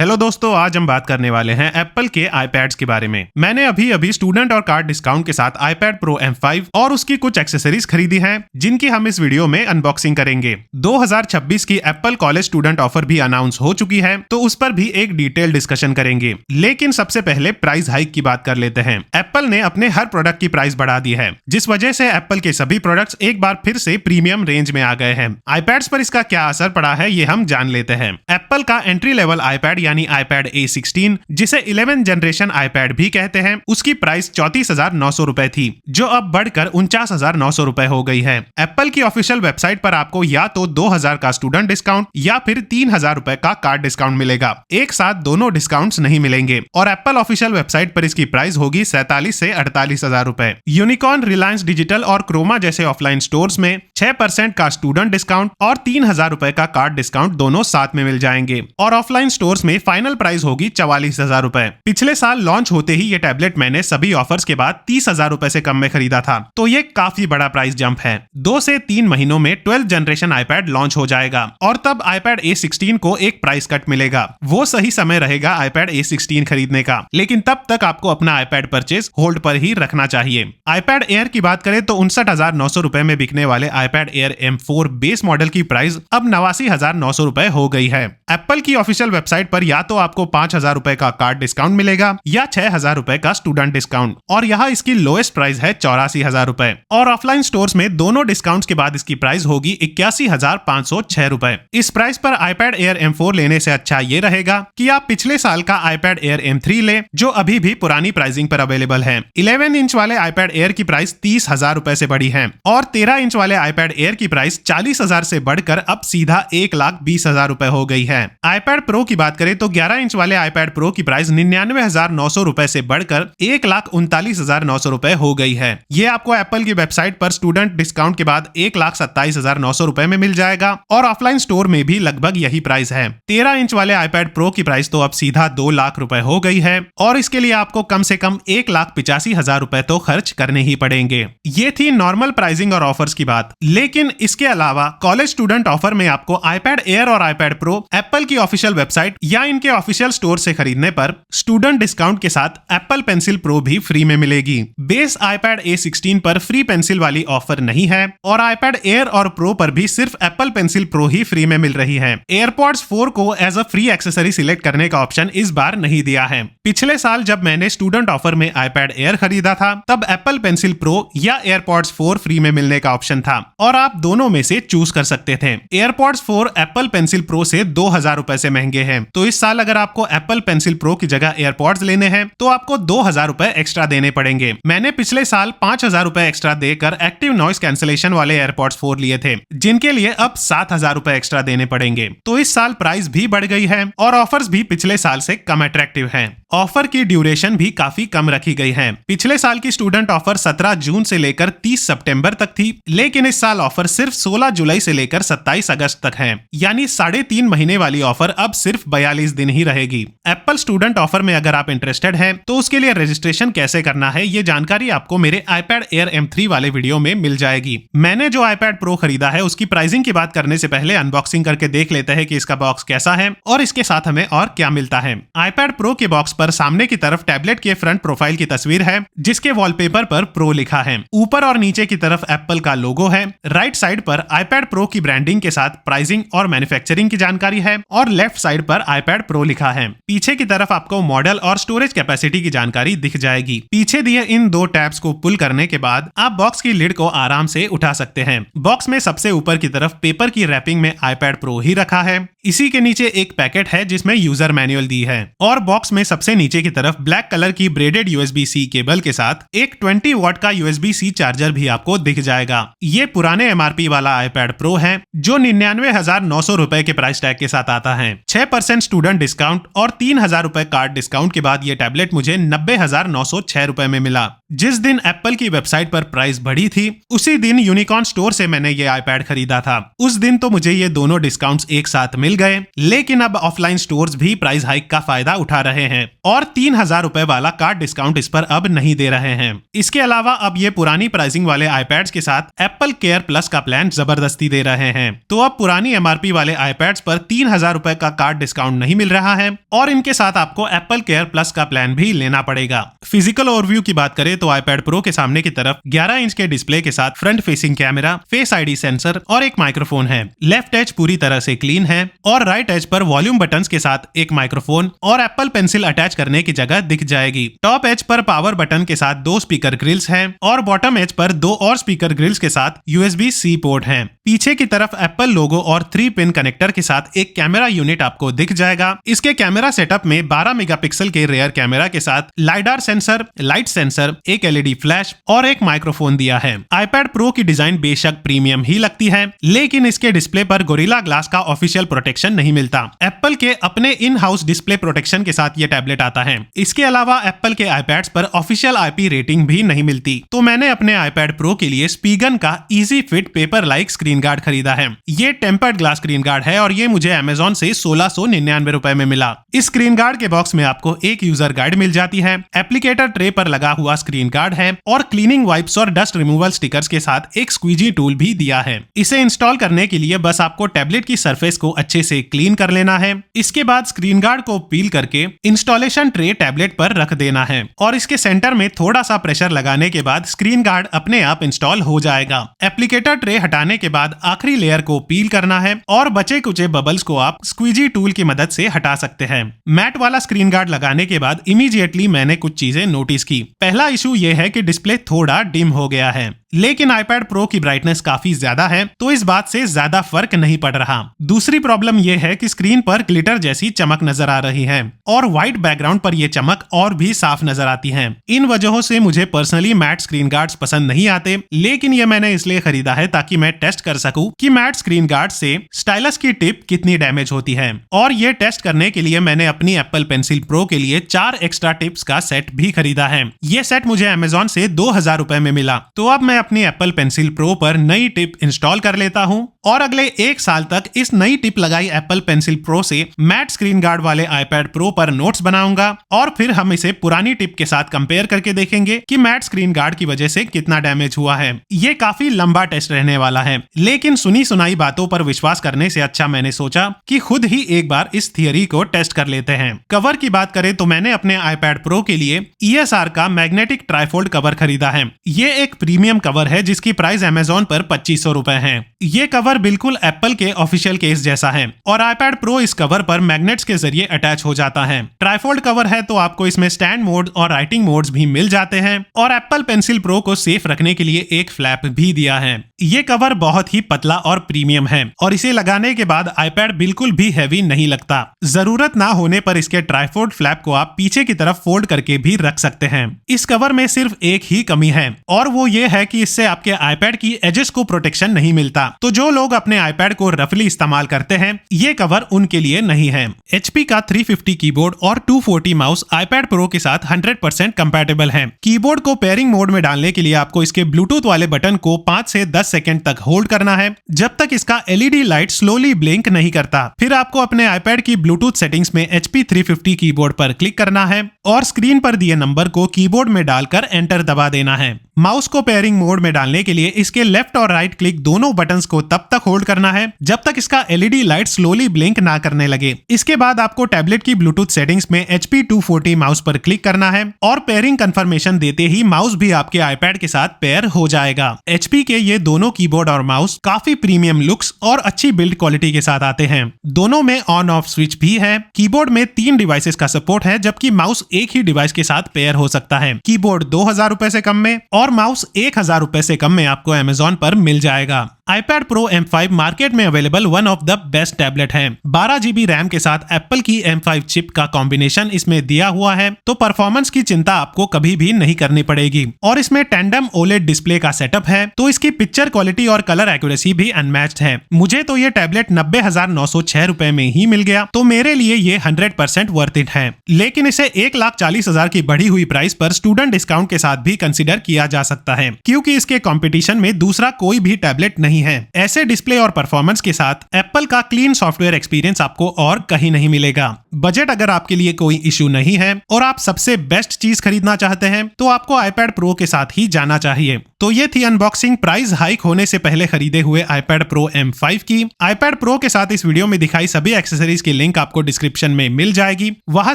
Hello दोस्तों, आज हम बात करने वाले हैं एप्पल के आईपैड्स के बारे में। मैंने अभी स्टूडेंट और कार्ड डिस्काउंट के साथ आईपैड प्रो M5 और उसकी कुछ एक्सेसरीज खरीदी हैं, जिनकी हम इस वीडियो में अनबॉक्सिंग करेंगे। 2026 की एप्पल कॉलेज स्टूडेंट ऑफर भी अनाउंस हो चुकी है, तो उस पर भी एक डिटेल डिस्कशन करेंगे। लेकिन सबसे पहले प्राइस हाइक की बात कर लेते हैं। एप्पल ने अपने हर प्रोडक्ट की प्राइस बढ़ा दी है, जिस वजह से एप्पल के सभी प्रोडक्ट्स एक बार फिर से प्रीमियम रेंज में आ गए हैं। आईपैड्स पर इसका क्या असर पड़ा है, ये हम जान लेते हैं। एप्पल का एंट्री लेवल आईपैड यानी आईपैड A16, जिसे 11 जनरेशन आईपैड भी कहते हैं, उसकी प्राइस 34,900 रुपए थी, जो अब बढ़कर 49,900 रुपए हो गई है। एप्पल की ऑफिशियल वेबसाइट पर आपको या तो 2,000 का स्टूडेंट डिस्काउंट या फिर 3,000 रुपए का कार्ड डिस्काउंट मिलेगा। एक साथ दोनों डिस्काउंट्स नहीं मिलेंगे और एप्पल ऑफिशियल वेबसाइट पर इसकी प्राइस होगी 47 से 48,000 रुपए। यूनिकॉर्न, रिलायंस डिजिटल और क्रोमा जैसे ऑफलाइन स्टोर्स में 6% का स्टूडेंट डिस्काउंट और 3,000 रुपए का कार्ड डिस्काउंट दोनों साथ में मिल जाएंगे और ऑफलाइन स्टोर्स में फाइनल प्राइस होगी 44,000 रुपए। पिछले साल लॉन्च होते ही ये टैबलेट मैंने सभी ऑफर्स के बाद 30,000 रुपए से कम में खरीदा था, तो ये काफी बड़ा प्राइस जंप है। 2 से 3 महीनों में 12th जनरेशन आईपैड लॉन्च हो जाएगा और तब आईपैड A16 को एक प्राइस कट मिलेगा। वो सही समय रहेगा आईपैड A16 खरीदने का, लेकिन तब तक आपको अपना आईपैड परचेज होल्ड पर ही रखना चाहिए। आईपैड एयर की बात करें तो 59,900 रुपए में बिकने वाले iPad air M4 base model की प्राइस अब 89,900 रुपए हो गई है। एप्पल की ऑफिशियल वेबसाइट पर या तो आपको 5,000 रुपए का कार्ड डिस्काउंट मिलेगा या 6,000 रुपए का स्टूडेंट डिस्काउंट, और यहाँ इसकी लोएस्ट प्राइस है 84,000 रुपए। और ऑफलाइन स्टोर्स में दोनों डिस्काउंट्स के बाद इसकी प्राइस होगी 81,506 रुपए। इस प्राइस पर आईपैड एयर M4 लेने से अच्छा ये रहेगा कि आप पिछले साल का आईपैड एयर M3 ले, जो अभी भी पुरानी प्राइसिंग पर अवेलेबल है। 11 इंच वाले आईपैड एयर की प्राइस 30,000 रुपए से बढ़ी है और 13 इंच वाले आईपैड एयर की प्राइस 40,000 से बढ़कर अब सीधा 1,20,000 रुपए हो गई है। आईपैड प्रो की बात करें तो 11 इंच वाले आईपैड प्रो की प्राइस 99,900 रुपए से बढ़कर 1,39,900 रुपए हो गई है। ये आपको एप्पल की वेबसाइट पर स्टूडेंट डिस्काउंट के बाद 1,27,900 रुपए में मिल जाएगा और ऑफलाइन स्टोर में भी लगभग यही प्राइस है। 13 इंच वाले आईपैड प्रो की प्राइस तो अब सीधा 2 लाख रुपए हो गई है और इसके लिए आपको कम से कम 1,85,000 रुपए तो खर्च करने ही पड़ेंगे। ये थी नॉर्मल प्राइसिंग और ऑफर्स की बात, लेकिन इसके अलावा कॉलेज स्टूडेंट ऑफर में आपको आईपैड एयर और आईपैड प्रो एप्पल की ऑफिशियल वेबसाइट या इनके ऑफिशियल स्टोर से खरीदने पर स्टूडेंट डिस्काउंट के साथ एप्पल पेंसिल प्रो भी फ्री में मिलेगी। बेस आईपैड A16 पर फ्री पेंसिल वाली ऑफर नहीं है और आईपैड एयर और प्रो पर भी सिर्फ एप्पल पेंसिल प्रो ही फ्री में मिल रही है। एयरपॉड्स 4 को as a free accessory select करने का ऑप्शन इस बार नहीं दिया है। पिछले साल जब मैंने स्टूडेंट ऑफर में आईपैड एयर खरीदा था, तब एप्पल पेंसिल प्रो या एयरपॉड्स 4 फ्री में मिलने का ऑप्शन था और आप दोनों में से चूज कर सकते थे। एयरपॉड्स 4 एप्पल पेंसिल प्रो से 2,000 रुपए से महंगे हैं, तो इस साल अगर आपको एप्पल पेंसिल प्रो की जगह एयरपॉड्स लेने हैं तो आपको 2,000 रुपए एक्स्ट्रा देने पड़ेंगे। मैंने पिछले साल 5,000 रुपए एक्स्ट्रा देकर एक्टिव नॉइस कैंसिलेशन वाले एयरपॉड्स 4 लिए थे, जिनके लिए अब 7,000 रुपए एक्स्ट्रा देने पड़ेंगे। तो इस साल प्राइस भी बढ़ गई है और ऑफर्स भी पिछले साल से कम अट्रैक्टिव हैं। ऑफर की ड्यूरेशन भी काफी कम रखी गई है। पिछले साल की स्टूडेंट ऑफर 17 जून से लेकर 30 सितंबर तक थी, लेकिन इस साल ऑफर सिर्फ 16 जुलाई से लेकर 27 अगस्त तक है, यानी 3.5 महीने वाली ऑफर अब सिर्फ 42 दिन ही रहेगी। एप्पल स्टूडेंट ऑफर में अगर आप इंटरेस्टेड हैं तो उसके लिए रजिस्ट्रेशन कैसे करना है, ये जानकारी आपको मेरे आईपैड एयर M3 वाले वीडियो में मिल जाएगी। मैंने जो आईपैड प्रो खरीदा है उसकी प्राइसिंग की बात करने से पहले अनबॉक्सिंग करके देख लेते हैं कि इसका बॉक्स कैसा है और इसके साथ हमें और क्या मिलता है। आईपैड प्रो के बॉक्स पर सामने की तरफ टैबलेट के फ्रंट प्रोफाइल की तस्वीर है, जिसके वॉलपेपर पर प्रो लिखा है। ऊपर और नीचे की तरफ एप्पल का लोगो है। राइट साइड पर आईपैड प्रो की ब्रांडिंग के साथ प्राइसिंग और मैन्युफैक्चरिंग की जानकारी है और लेफ्ट साइड पर आईपैड प्रो लिखा है। पीछे की तरफ आपको मॉडल और स्टोरेज कैपेसिटी की जानकारी दिख जाएगी। पीछे दिए इन 2 टैब्स को पुल करने के बाद आप बॉक्स की लिड को आराम से उठा सकते हैं। बॉक्स में सबसे ऊपर की तरफ पेपर की रैपिंग में आईपैड प्रो ही रखा है। इसी के नीचे एक पैकेट है जिसमें यूजर मैनुअल दी है और बॉक्स में सबसे नीचे की तरफ ब्लैक कलर की ब्रेडेड USB-C केबल के साथ एक 20 वॉट का USB-C चार्जर भी आपको दिख जाएगा। ये पुराने MRP वाला आईपैड प्रो है जो 99,900 रुपए के प्राइस टैग के साथ आता है। 6% स्टूडेंट डिस्काउंट और 3000 रुपए कार्ड डिस्काउंट के बाद ये टैबलेट मुझे 90,906 रुपए में मिला। जिस दिन एप्पल की वेबसाइट पर प्राइस बढ़ी थी उसी दिन यूनिकॉर्न स्टोर से मैंने ये आईपैड खरीदा था। उस दिन तो मुझे ये दोनों डिस्काउंट्स एक साथ मिल गए, लेकिन अब ऑफलाइन स्टोर्स भी प्राइस हाइक का फायदा उठा रहे हैं और 3000 रुपए वाला कार्ड डिस्काउंट इस पर अब नहीं दे रहे हैं। इसके अलावा अब ये पुरानी प्राइसिंग वाले आईपैड्स के साथ एप्पल केयर प्लस का प्लान जबरदस्ती दे रहे हैं। तो अब पुरानी एमआरपी वाले आईपैड्स पर 3000 रुपए का कार्ड डिस्काउंट नहीं मिल रहा है और इनके साथ आपको एप्पल केयर प्लस का प्लान भी लेना पड़ेगा। फिजिकल ओवरव्यू की बात करें तो आईपैड प्रो के सामने की तरफ 11 इंच के डिस्प्ले के साथ front facing camera, face ID sensor और एक माइक्रोफोन है। लेफ्ट एज पूरी तरह से क्लीन है और राइट एज पर वॉल्यूम बटन्स के साथ एक माइक्रोफोन और एप्पल पेंसिल अटैच करने की जगह दिख जाएगी। टॉप एज पर पावर बटन के साथ 2 स्पीकर ग्रिल्स हैं और बॉटम एज पर 2 और स्पीकर ग्रिल्स के साथ USB-C पोर्ट है। पीछे की तरफ एप्पल लोगो और 3 पिन कनेक्टर के साथ एक कैमरा यूनिट आपको दिख जाएगा। इसके कैमरा सेटअप में 12 मेगापिक्सल के रेयर कैमरा के साथ लाइडार सेंसर, लाइट सेंसर, एक LED फ्लैश और एक माइक्रोफोन दिया है। आईपैड प्रो की डिजाइन बेशक प्रीमियम ही लगती है, लेकिन इसके डिस्प्ले पर गोरिल्ला ग्लास का ऑफिशियल प्रोटेक्शन नहीं मिलता। एप्पल के अपने इन हाउस डिस्प्ले प्रोटेक्शन के साथ ये टैबलेट आता है। इसके अलावा एप्पल के आईपैड्स पर ऑफिशियल IP रेटिंग भी नहीं मिलती। तो मैंने अपने आईपैड प्रो के लिए स्पीगन का easy fit paper like screen guard खरीदा है। ये टेम्पर्ड ग्लास स्क्रीन गार्ड है और ये मुझे अमेजोन से 1699 रुपए में मिला। इस स्क्रीन गार्ड के बॉक्स में आपको एक यूजर गाइड मिल जाती है, एप्लीकेटर ट्रे पर लगा हुआ स्क्रीन गार्ड है और क्लीनिंग वाइप्स और डस्ट रिमूवल स्टिकर्स के साथ एक स्क्वीजी टूल भी दिया है। इसे इंस्टॉल करने के लिए बस आपको टैबलेट की सरफेस को अच्छे से क्लीन कर लेना है। इसके बाद स्क्रीन गार्ड को पील करके इंस्टॉलेशन ट्रे टैबलेट पर रख देना है और इसके सेंटर में थोड़ा सा प्रेशर लगाने के बाद स्क्रीन गार्ड अपने आप इंस्टॉल हो जाएगा। एप्लीकेटर ट्रे हटाने के बाद आखिरी लेयर को पील करना है और बचे कुचे बबल्स को आप स्क्वीजी टूल की मदद से हटा सकते हैं। मैट वाला स्क्रीन गार्ड लगाने के बाद इमीडिएटली मैंने कुछ चीजें नोटिस की। पहला इशू ये है कि डिस्प्ले थोड़ा डिम हो गया है, लेकिन आईपैड प्रो की ब्राइटनेस काफी ज्यादा है तो इस बात से ज्यादा फर्क नहीं पड़ रहा। दूसरी प्रॉब्लम यह है कि स्क्रीन पर ग्लिटर जैसी चमक नजर आ रही है और व्हाइट बैकग्राउंड पर यह चमक और भी साफ नजर आती है। इन वजहों से मुझे पर्सनली मैट स्क्रीन गार्ड्स पसंद नहीं आते, लेकिन ये मैंने इसलिए खरीदा है ताकि मैं टेस्ट कर सकूं कि मैट स्क्रीन गार्ड से स्टाइलस की टिप कितनी डैमेज होती है। और ये टेस्ट करने के लिए मैंने अपनी एप्पल पेंसिल प्रो के लिए 4 एक्स्ट्रा टिप्स का सेट भी खरीदा है। ये सेट मुझे अमेजोन से 2000 रुपए में मिला। तो अब मैं अपनी एप्पल पेंसिल प्रो पर नई टिप इंस्टॉल कर लेता हूं और अगले 1 साल तक इस नई टिप लगाई एप्पल पेंसिल प्रो से मैट स्क्रीन गार्ड वाले आईपैड प्रो पर नोट्स बनाऊंगा और फिर हम इसे पुरानी टिप के साथ कंपेयर करके देखेंगे कि मैट स्क्रीन गार्ड की वजह से कितना डैमेज हुआ है। ये काफी लंबा टेस्ट रहने वाला है, लेकिन सुनी सुनाई बातों पर विश्वास करने से अच्छा मैंने सोचा कि खुद ही एक बार इस थियरी को टेस्ट कर लेते हैं। कवर की बात करें तो मैंने अपने आईपैड प्रो के लिए ESR का मैग्नेटिक ट्राइफोल्ड कवर खरीदा है। ये एक प्रीमियम कवर है जिसकी प्राइस अमेजोन पर 2500 रुपए है। ये कवर बिल्कुल एप्पल के ऑफिशियल केस जैसा है और आईपैड प्रो इस कवर पर मैग्नेट्स के जरिए अटैच हो जाता है। ट्राइफोल्ड कवर है तो आपको इसमें स्टैंड मोड और राइटिंग मोड्स भी मिल जाते हैं और एप्पल पेंसिल प्रो को सेफ रखने के लिए एक फ्लैप भी दिया है। ये कवर बहुत ही पतला और प्रीमियम है और इसे लगाने के बाद आईपैड बिल्कुल भी हैवी नहीं लगता। जरूरत ना होने पर इसके ट्राइफोल्ड फ्लैप को आप पीछे की तरफ फोल्ड करके भी रख सकते हैं। इस कवर में सिर्फ एक ही कमी है और वो ये है कि इससे आपके आईपैड की एजेस को प्रोटेक्शन नहीं मिलता। तो जो लोग अपने आईपैड को रफली इस्तेमाल करते हैं ये कवर उनके लिए नहीं है। HP का 350 कीबोर्ड और 240 माउस आईपैड प्रो के साथ 100% कंपैटिबल है। कीबोर्ड को पेयरिंग मोड में डालने के लिए आपको इसके ब्लूटूथ वाले बटन को 5 से 10 सेकंड तक होल्ड करना है जब तक इसका LED लाइट स्लोली ब्लिंक नहीं करता। फिर आपको अपने आईपैड की ब्लूटूथ सेटिंग्स में HP 350 कीबोर्ड पर क्लिक करना है और स्क्रीन पर दिए नंबर को कीबोर्ड में डालकर एंटर दबा देना है। माउस को पेयरिंग मोड में डालने के लिए इसके लेफ्ट और राइट क्लिक दोनों बटन्स को तब तक होल्ड करना है जब तक इसका LED लाइट स्लोली ब्लिंक ना करने लगे। इसके बाद आपको टैबलेट की ब्लूटूथ सेटिंग्स में HP 240 माउस पर क्लिक करना है और पेयरिंग कंफर्मेशन देते ही माउस भी आपके आईपैड के साथ पेयर हो जाएगा। HP के ये दोनों कीबोर्ड और माउस काफी प्रीमियम लुक्स और अच्छी बिल्ड क्वालिटी के साथ आते हैं। दोनों में ऑन ऑफ स्विच भी है। कीबोर्ड में 3 डिवाइसेस का सपोर्ट है जबकि माउस एक ही डिवाइस के साथ पेयर हो सकता है। कीबोर्ड 2000 रुपए से कम में और माउस 1000 रुपए से कम में आपको अमेजोन पर मिल जाएगा। iPad Pro M5 मार्केट में available one of the best tablet है। 12 GB रैम के साथ एप्पल की M5 चिप का कॉम्बिनेशन इसमें दिया हुआ है, तो परफॉर्मेंस की चिंता आपको कभी भी नहीं करनी पड़ेगी। और इसमें टेंडम OLED डिस्प्ले का सेटअप है, तो इसकी पिक्चर क्वालिटी और कलर एक्यूरेसी भी अनमैच्ड है। मुझे तो ये टैबलेट 90,906 रुपए में ही मिल गया, तो मेरे लिए ये 100% वर्थ इट है। लेकिन इसे 1,40,000 की बढ़ी हुई प्राइस पर स्टूडेंट डिस्काउंट के साथ भी कंसिडर किया जा सकता है, क्योंकि इसके कंपटीशन में दूसरा कोई भी टैबलेट नहीं है। ऐसे डिस्प्ले और परफॉर्मेंस के साथ एप्पल का क्लीन सॉफ्टवेयर एक्सपीरियंस आपको और कहीं नहीं मिलेगा। बजट अगर आपके लिए कोई इश्यू नहीं है और आप सबसे बेस्ट चीज खरीदना चाहते हैं, तो आपको iPad Pro के साथ ही जाना चाहिए। तो ये थी अनबॉक्सिंग प्राइस हाइक होने से पहले खरीदे हुए iPad Pro M5 की। iPad Pro के साथ इस वीडियो में दिखाई सभी एक्सेसरीज की लिंक आपको डिस्क्रिप्शन में मिल जाएगी, वहां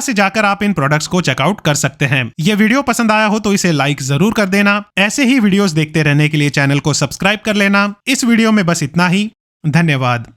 से जाकर आप इन प्रोडक्ट्स को चेकआउट कर सकते हैं। ये वीडियो पसंद आया हो तो इसे लाइक जरूर कर देना। ऐसे ही वीडियोस देखते रहने के लिए चैनल को सब्सक्राइब कर लेना। इस वीडियो में बस इतना ही। धन्यवाद।